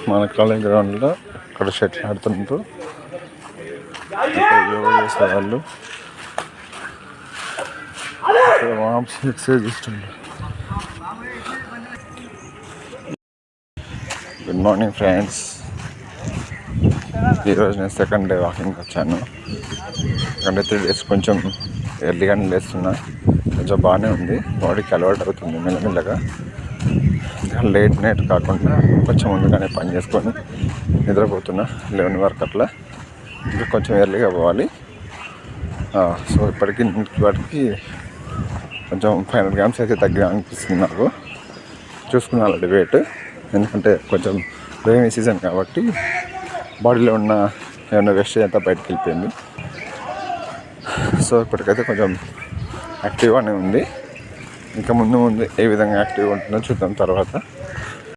మన కాలేజ్ గ్రౌండ్లో ఇక్కడ షటిల్ ఆడుతుంటారు, యోగా చేసేవాళ్ళు ఇక్కడ మామ్స్ ఎక్సర్సైజ్ ఇస్తుంటారు. Good morning friends. ఈరోజు నేను సెకండ్ డే వాకింగ్కి వచ్చాను. ఎందుకంటే 3 days కొంచెం ఎర్లీగానే లేస్తున్నా, కొంచెం బాగానే ఉంది, బాడీకి అలవాటు అవుతుంది మెల్లమెల్లగా. లేట్ నైట్ కాకుండా కొంచెం ముందుగానే పని చేసుకొని నిద్రపోతున్నా 11 వరకు అట్లా. ఇంకా కొంచెం ఎర్లీగా పోవాలి. సో ఇప్పటికి కొంచెం 500 grams అయితే తగ్గిన అనిపిస్తుంది నాకు. చూసుకున్నా ఆల్రెడీ వెయిట్, ఎందుకంటే కొంచెం రైనీ సీజన్ కాబట్టి బాడీలో ఉన్న ఏమైనా వేస్టేజ్ అంతా బయటకు వెళ్ళిపోయింది. సో ఇప్పటికైతే కొంచెం యాక్టివ్గానే ఉంది. ఇంకా ముందు ఏ విధంగా యాక్టివ్గా ఉంటుందో చూద్దాం తర్వాత.